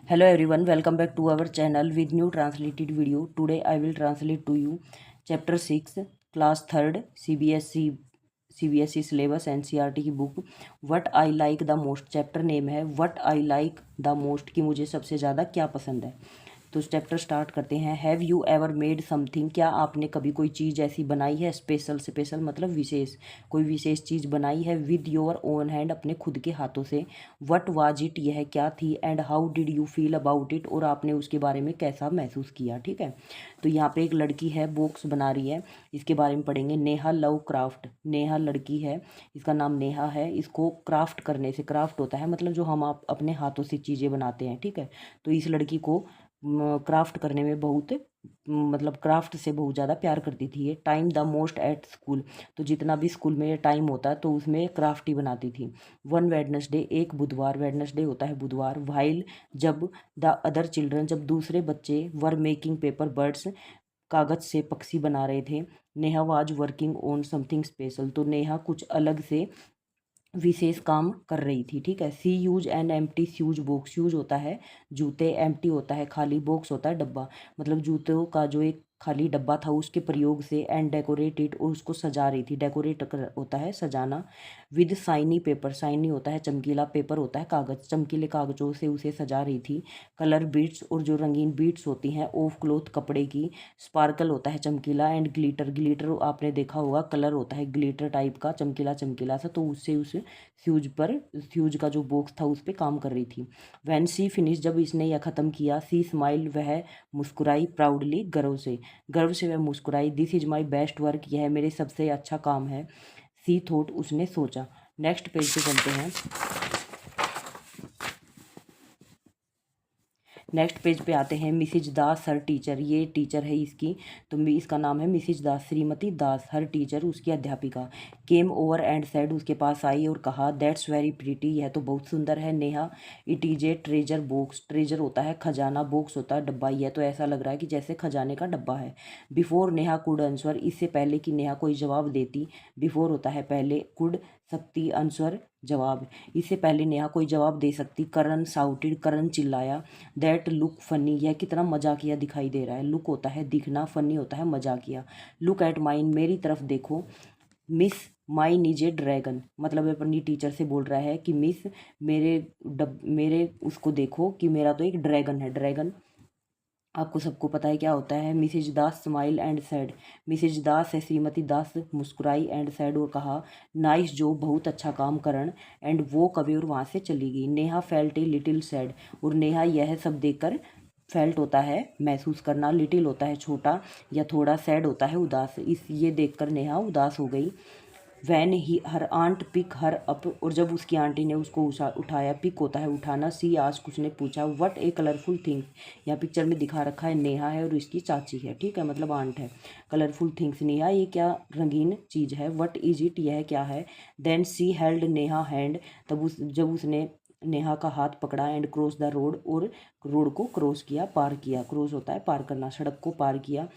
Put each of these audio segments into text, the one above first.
Hello everyone, welcome back to our channel with new translated video. Today I will translate to you chapter 6 class 3rd CBSE syllabus NCERT की book what I like the most. Chapter name है what I like the most, कि मुझे सबसे ज़्यादा क्या पसंद है। तो चैप्टर स्टार्ट करते हैं। Have you ever made something, क्या आपने कभी कोई चीज़ ऐसी बनाई है। स्पेशल मतलब विशेष, कोई विशेष चीज़ बनाई है। विद योर ओन हैंड, अपने खुद के हाथों से। व्हाट वाज इट, यह क्या थी। And how did you feel about it, और आपने उसके बारे में कैसा महसूस किया। ठीक है, तो यहाँ पे एक लड़की है, बॉक्स बना रही है, इसके बारे में पढ़ेंगे। नेहा लव क्राफ्ट, नेहा लड़की है, इसका नाम नेहा है। इसको क्राफ्ट करने से, क्राफ्ट होता है मतलब जो हम आप अपने हाथों से चीज़ें बनाते हैं। ठीक है, तो इस लड़की को क्राफ्ट करने में बहुत मतलब क्राफ्ट से बहुत ज़्यादा प्यार करती थी ये। Time the most at school, तो जितना भी स्कूल में टाइम होता है तो उसमें क्राफ्ट ही बनाती थी। वन वेडनेसडे, एक बुधवार, वेडनेसडे होता है बुधवार। वाइल, जब। द अदर चिल्ड्रन, जब दूसरे बच्चे। वर मेकिंग पेपर बर्ड्स, कागज से पक्षी बना रहे थे। Neha was working on something special, तो नेहा कुछ अलग से विशेष काम कर रही थी। ठीक है, she use an empty shoes box, shoes होता है जूते, एम्प्टी होता है खाली, बॉक्स होता है डब्बा, मतलब जूतों का जो एक खाली डब्बा था उसके प्रयोग से। एंड डेकोरेटेड, और उसको सजा रही थी। डेकोरेट होता है सजाना। विद साइनी पेपर, साइनी होता है चमकीला, पेपर होता है कागज, चमकीले कागजों से उसे सजा रही थी। कलर बीट्स, और जो रंगीन बीट्स होती हैं ऑफ क्लोथ, कपड़े की। स्पार्कल होता है चमकीला। एंड ग्लिटर, ग्लिटर आपने देखा होगा, कलर होता है ग्लिटर टाइप का, चमकीला चमकीला सा, तो उससे उस फ्यूज का जो बॉक्स था उस पर काम कर रही थी। वैन सी फिनिश, जब इसने यह ख़त्म किया। सी स्माइल, वह मुस्कुराई। प्राउडली, गर्व से वह मुस्कुराई। This is my best work, यह मेरे सबसे अच्छा काम है। सी थॉट, उसने सोचा। नेक्स्ट पेज पे चलते हैं। नेक्स्ट पेज पे आते हैं। मिसिज दास हर टीचर, ये टीचर है इसकी, तो इसका नाम है मिसिज दास, श्रीमती दास। हर टीचर, उसकी अध्यापिका। केम ओवर एंड सेड, उसके पास आई और कहा। दैट्स वेरी प्रीटी, यह तो बहुत सुंदर है। Neha, it is a treasure box, treasure होता है खजाना, बॉक्स होता है डब्बा, यह तो ऐसा लग रहा है कि जैसे खजाने का डब्बा है। बिफोर नेहा कुड आंसर, इससे पहले कि नेहा कोई जवाब देती। बिफोर होता है पहले, कुड सकती, आंसर जवाब, इससे पहले नेहा कोई जवाब दे सकती। करण साउटेड, करण चिल्लाया। दैट लुक फनी, यह कितना मजाकिया दिखाई दे रहा है। लुक होता है दिखना, फनी होता है मजाकिया। लुक एट माइन, मेरी तरफ देखो। Miss mine is a dragon, मतलब अपनी टीचर से बोल रहा है कि मिस, मेरे उसको देखो कि मेरा तो एक ड्रैगन है। ड्रैगन आपको सबको पता है क्या होता है। Mrs Das smile and sad, Mrs Das है श्रीमती दास, मुस्कुराई। एंड सैड, और कहा। नाइस जो, बहुत अच्छा काम करण। एंड वो कवे, और वहाँ से चली गई। Neha felt a little sad, और नेहा यह सब देखकर, फेल्ट होता है महसूस करना, लिटिल होता है छोटा या थोड़ा, सैड होता है उदास, इस ये देखकर नेहा उदास हो गई। When he her aunt pick her up, और जब उसकी आंटी ने उसको उठाया, पिक होता है उठाना। सी आस्क, उसने पूछा। व्हाट ए कलरफुल थिंग्स, यहाँ पिक्चर में दिखा रखा है नेहा है और इसकी चाची है। ठीक है, मतलब आंट है। कलरफुल थिंग्स, नेहा ये क्या रंगीन चीज़ है। व्हाट इज इट, यह क्या है। देन सी हेल्ड नेहा हैंड, तब जब उसने नेहा का हाथ पकड़ा। एंड क्रॉस द रोड, और रोड को क्रॉस किया, पार किया। क्रॉस होता है पार करना, सड़क को पार किया।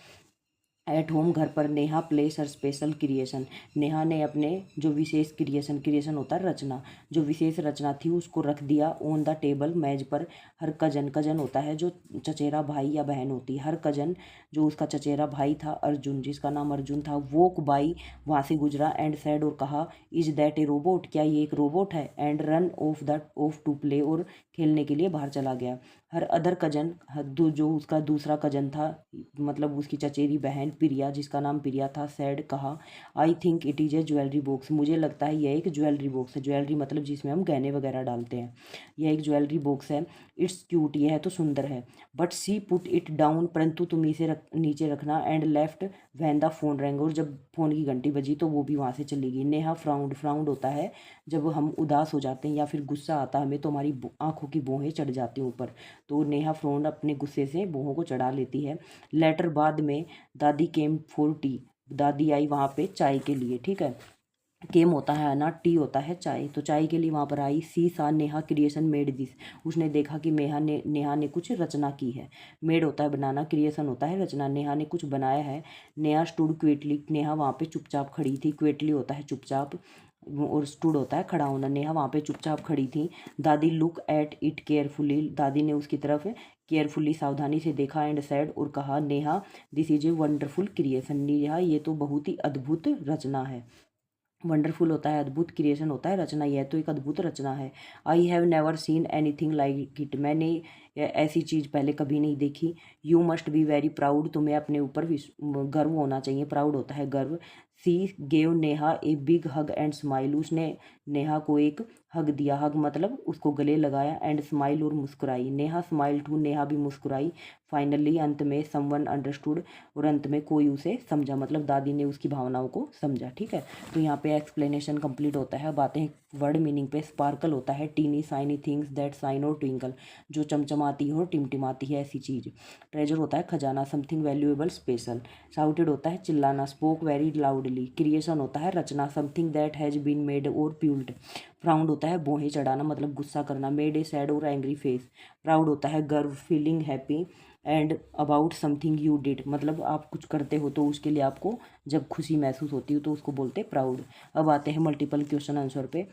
एट होम, घर पर। नेहा प्लेस हर स्पेशल क्रिएशन, नेहा ने अपने जो विशेष क्रिएशन, क्रिएशन होता है रचना, जो विशेष रचना थी उसको रख दिया। ऑन द टेबल, मेज पर। हर कजन, कजन होता है जो चचेरा भाई या बहन होती है। हर कजन, जो उसका चचेरा भाई था अर्जुन, जिसका नाम अर्जुन था। वॉक बाई, वहाँ से गुजरा। एंड सैड, और कहा। इज दैट ए रोबोट, क्या ये एक रोबोट है। And run off to play, और खेलने के लिए बाहर चला गया। हर अदर कजन, जो उसका दूसरा कजन था, मतलब उसकी चचेरी बहन प्रिया, जिसका नाम प्रिया था। सैड, कहा। I think it is a jewellery box, मुझे लगता है यह एक ज्वेलरी बॉक्स है। ज्वेलरी मतलब जिसमें हम गहने वगैरह डालते हैं, यह एक ज्वेलरी बॉक्स है। इट्स क्यूट, यह तो सुंदर है। But she put it down, परंतु तुम इसे नीचे रखना। And left when the phone rang, और जब फ़ोन की घंटी बजी तो वो भी वहाँ से चली गई। नेहा फ्राउंड, फ्राउंड होता है जब हम उदास हो जाते हैं या फिर गुस्सा आता है हमें तो हमारी आंखों की भौहें चढ़ जाती हैं ऊपर, तो नेहा फ्राउंड अपने गुस्से से भौहों को चढ़ा लेती है। लेटर, बाद में। दादी केम फॉर टी, दादी आई वहाँ पे चाय के लिए। ठीक है, केम होता है ना, टी होता है चाय, तो चाय के लिए वहाँ पर आई। सी सा नेहा क्रिएशन मेड दिस, उसने देखा कि नेहा ने कुछ रचना की है। मेड होता है बनाना, क्रिएशन होता है रचना, नेहा ने कुछ बनाया है। नेहा स्टूड क्विटली, नेहा वहाँ पे चुपचाप खड़ी थी। क्विटली होता है चुपचाप, और स्टूड होता है खड़ा होना। नेहा वहाँ पे चुपचाप खड़ी थी। दादी लुक एट इट केयरफुली, दादी ने उसकी तरफ केयरफुली सावधानी से देखा। एंड सैड, और कहा, Neha this is a wonderful creation, Neha ये तो बहुत ही अद्भुत रचना है। वंडरफुल होता है अद्भुत, क्रिएशन होता है रचना, यह तो एक अद्भुत रचना है। I have never seen anything like it, मैंने ऐसी चीज़ पहले कभी नहीं देखी। You must be very proud, तुम्हें अपने ऊपर गर्व होना चाहिए, प्राउड होता है गर्व। सी gave Neha a big hug and smile, उसने नेहा को एक हग दिया, हग मतलब उसको गले लगाया। एंड स्माइल, और मुस्कुराई। नेहा स्माइल टू, नेहा भी मुस्कुराई। फाइनली, अंत में, समवन अंडरस्टूड, और अंत में कोई उसे समझा, मतलब दादी ने उसकी भावनाओं को समझा। ठीक है, तो यहाँ पे एक्सप्लेनेशन कंप्लीट होता है। अब आते हैं वर्ड मीनिंग पे। स्पार्कल होता है tiny shiny things that shine और ट्विंकल, जो चमचमाती है और टिमटिमाती है, ऐसी चीज़। ट्रेजर होता है खजाना, समथिंग वैल्यूएबल स्पेशल। शाउटेड होता है चिल्लाना, स्पोक वेरी लाउडली। क्रिएशन होता है रचना, something that has been made और प्यूल्ड। फ्राउंड होता है भौहें चढ़ाना, मतलब गुस्सा करना। मेड ए सैड और एंग्री फेस। प्राउड होता है गर्व, feeling happy and about something you did, मतलब आप कुछ करते हो तो उसके लिए आपको जब खुशी महसूस होती है तो उसको बोलते प्राउड। अब आते हैं मल्टीपल क्वेश्चन आंसर पे।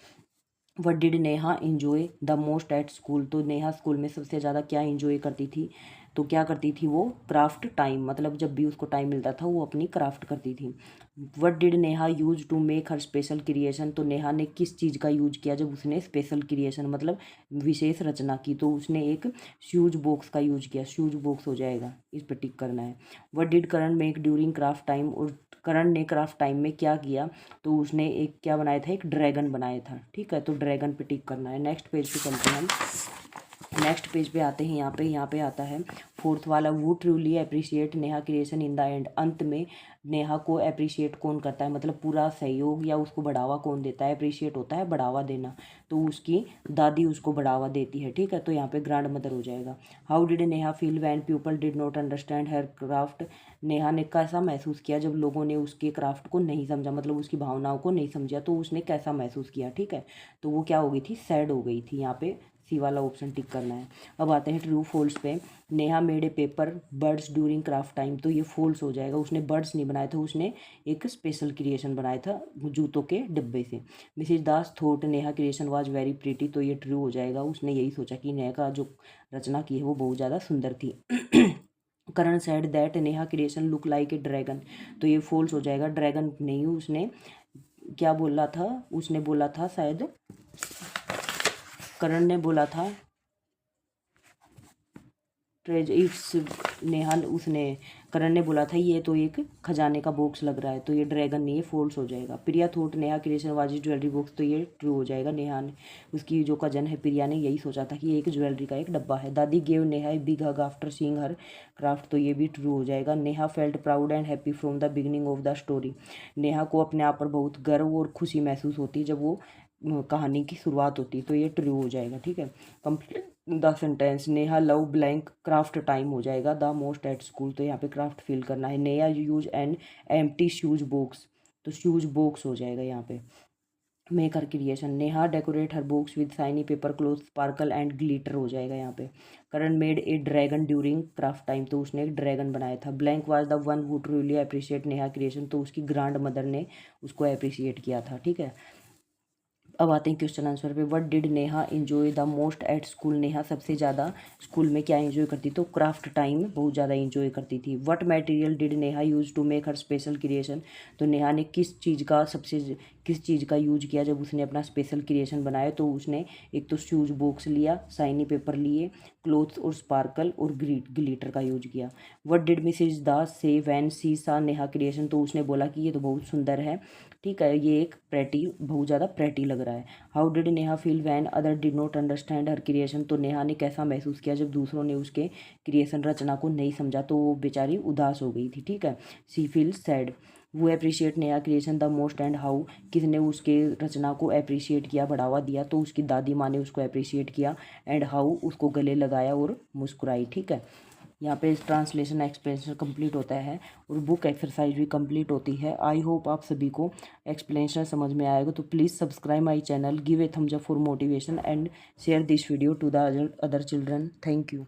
What did Neha enjoy the most at school, तो नेहा स्कूल में सबसे ज़्यादा क्या इन्जॉय करती थी? तो क्या करती थी वो? क्राफ्ट टाइम, मतलब जब भी उसको टाइम मिलता था वो अपनी क्राफ्ट करती थी। What did Neha use to make her special creation, तो नेहा ने किस चीज़ का यूज किया जब उसने स्पेशल क्रिएशन मतलब विशेष रचना की? तो उसने एक श्यूज बॉक्स का यूज किया, श्यूज बॉक्स हो जाएगा, इस पर टिक करना है। What did Karan make during craft time, और करण ने क्राफ्ट टाइम में क्या किया? तो उसने एक क्या बनाया था? एक ड्रैगन बनाया था। ठीक है, तो ड्रैगन पे टिक करना है। नेक्स्ट पेज पे चलते हैं हम। नेक्स्ट पेज पे आते हैं, यहाँ पे आता है फोर्थ वाला, वो truly appreciate Neha creation in the end, अंत में नेहा को अप्रिशिएट कौन करता है, मतलब पूरा सहयोग या उसको बढ़ावा कौन देता है? अप्रिशिएट होता है बढ़ावा देना, तो उसकी दादी उसको बढ़ावा देती है। ठीक है, तो यहाँ पे ग्रैंड मदर हो जाएगा। How did Neha feel when people did not understand her craft, Neha ने कैसा महसूस किया जब लोगों ने उसके क्राफ्ट को नहीं समझा, मतलब उसकी भावनाओं को नहीं समझा, तो उसने कैसा महसूस किया? ठीक है, तो वो क्या हो गई थी? सैड हो गई थी। यहाँ पे सी वाला ऑप्शन टिक करना है। अब आते हैं ट्रू फॉल्स पे। Neha made a paper birds during craft time, तो ये फॉल्स हो जाएगा, उसने बर्ड्स नहीं बनाया था, उसने एक स्पेशल क्रिएशन बनाया था जूतों के डिब्बे से। Mrs Das thought Neha creation was very pretty, तो ये ट्रू हो जाएगा, उसने यही सोचा कि नेहा का जो रचना की है वो बहुत ज़्यादा सुंदर थी। Karan said that Neha creation look like a dragon, तो ये फॉल्स हो जाएगा, ड्रैगन नहीं, उसने क्या बोला था? उसने बोला था शायद, करण ने बोला था ट्रेज इट्स, नेहा उसने करण ने बोला था ये तो एक खजाने का बॉक्स लग रहा है, तो ये ड्रैगन नहीं है, फॉल्स हो जाएगा। Priya thought Neha creation was jewellery box, तो ये ट्रू हो जाएगा, नेहा ने उसकी जो कजन है प्रिया ने यही सोचा था कि ये एक ज्वेलरी का एक डब्बा है। दादी gave Neha a big hug after seeing her craft, तो ये भी ट्रू हो जाएगा। Neha felt proud and happy from the beginning of the story, Neha को अपने आप पर बहुत गर्व और खुशी महसूस होती है जब वो कहानी की शुरुआत होती है, तो ये ट्रू हो जाएगा। ठीक है, complete the sentence. Neha love blank craft time हो जाएगा द मोस्ट एट स्कूल, तो यहाँ पे क्राफ्ट फील करना है। Neha use an empty shoes box, तो शूज बॉक्स हो जाएगा यहाँ पे। Make her creation, Neha decorate her box with shiny paper cloth sparkle and glitter हो जाएगा यहाँ पे। Karan made a dragon during craft time, तो उसने एक ड्रैगन बनाया था। Blank was the one who truly appreciate Neha creation, तो उसकी ग्रांड मदर ने उसको अप्रिशिएट किया था। ठीक है, अब आते हैं क्वेश्चन आंसर पे। What did Neha enjoy the most at school, Neha सबसे ज़्यादा स्कूल में क्या एंजॉय करती? तो क्राफ्ट टाइम बहुत ज़्यादा एंजॉय करती थी। What material did Neha use to make her special creation, तो नेहा ने किस चीज़ का यूज किया जब उसने अपना स्पेशल क्रिएशन बनाया? तो उसने एक तो शूज बॉक्स लिया, शाइनी पेपर लिए, क्लोथ्स और स्पार्कल और ग्लिटर का यूज किया। व्हाट डिड मिसेज दास से व्हेन शी सा नेहा क्रिएशन, तो उसने बोला कि ये तो बहुत सुंदर है। ठीक है, ये एक प्रेटी, बहुत ज़्यादा प्रेटी लग रहा है। How did Neha feel when other did not understand her creation, तो नेहा ने कैसा महसूस किया जब दूसरों ने उसके क्रिएशन रचना को नहीं समझा, तो वो बेचारी उदास हो गई थी। ठीक है, सी फील सैड। वो appreciate Neha creation the most and how, किसने उसके रचना को अप्रिशिएट किया, बढ़ावा दिया? तो उसकी दादी माँ ने उसको अप्रिशिएट किया। एंड हाउ, उसको गले लगाया और मुस्कुराई। ठीक है, यहाँ पे ट्रांसलेशन एक्सप्लेनेशन कंप्लीट होता है और बुक एक्सरसाइज भी कंप्लीट होती है। आई होप आप सभी को एक्सप्लेनेशन समझ में आएगा। तो please subscribe my channel, give a thumbs up for motivation and share this video to the other children. Thank you.